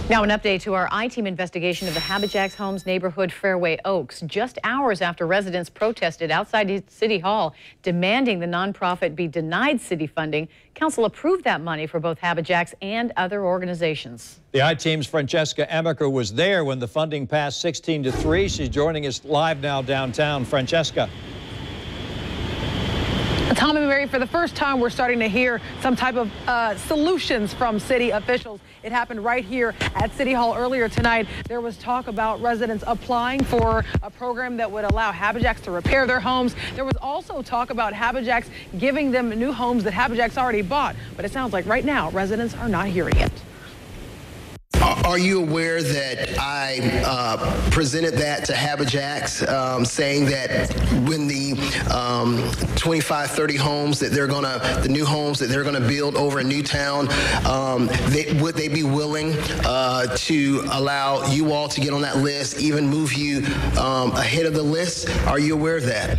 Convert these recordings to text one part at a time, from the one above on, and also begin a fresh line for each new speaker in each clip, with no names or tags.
Now an update to our I-Team investigation of the HabiJax Homes neighborhood Fairway Oaks. Just hours after residents protested outside City Hall demanding the nonprofit be denied city funding, council approved that money for both HabiJax and other organizations.
The I-Team's Francesca Emiker was there when the funding passed 16-3. She's joining us live now downtown. Francesca.
Tom and Mary, for the first time, we're starting to hear some type of solutions from city officials. It happened right here at City Hall earlier tonight. There was talk about residents applying for a program that would allow HabiJax to repair their homes. There was also talk about HabiJax giving them new homes that HabiJax already bought. But it sounds like right now, residents are not hearing it.
Are you aware that I presented that to HabiJax, saying that when the 25, 30 homes that they're the new homes that they're gonna build over in Newtown, would they be willing to allow you all to get on that list, even move you ahead of the list? Are you aware of that?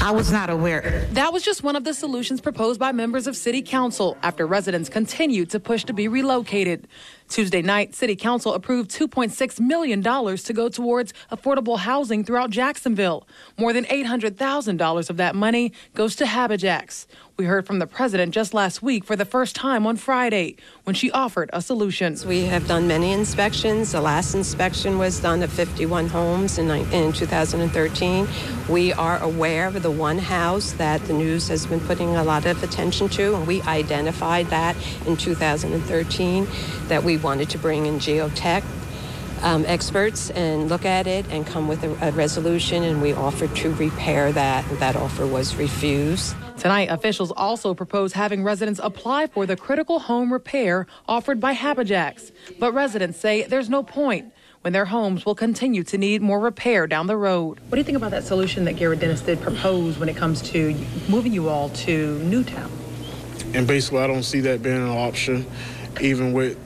I was not aware.
That was just one of the solutions proposed by members of City Council after residents continued to push to be relocated. Tuesday night, City Council approved $2.6 million to go towards affordable housing throughout Jacksonville. More than $800,000 of that money goes to HabiJax. We heard from the president just last week for the first time on Friday when she offered a solution.
We have done many inspections. The last inspection was done of 51 homes in 2013. We are aware of the one house that the news has been putting a lot of attention to, and we identified that in 2013 that we wanted to bring in geotech experts and look at it and come with a resolution, and we offered to repair that. That offer was refused.
Tonight, officials also propose having residents apply for the critical home repair offered by HabiJax. But residents say there's no point when their homes will continue to need more repair down the road. What do you think about that solution that Garrett Dennis did propose when it comes to moving you all to Newtown?
And basically, I don't see that being an option, even with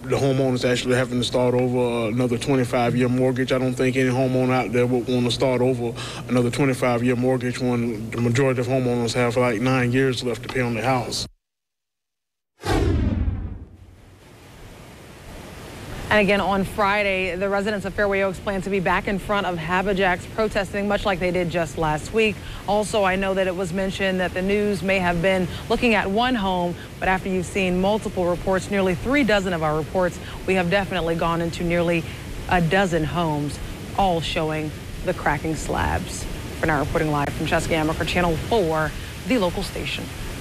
the homeowners actually having to start over another 25-year mortgage. I don't think any homeowner out there would want to start over another 25-year mortgage when the majority of homeowners have like 9 years left to pay on their house.
And again, on Friday, the residents of Fairway Oaks plan to be back in front of HabiJax protesting, much like they did just last week. Also, I know that it was mentioned that the news may have been looking at one home, but after you've seen multiple reports, nearly 3 dozen of our reports, we have definitely gone into nearly a dozen homes, all showing the cracking slabs. For now, reporting live from Francesca Emiker, Channel 4, the local station.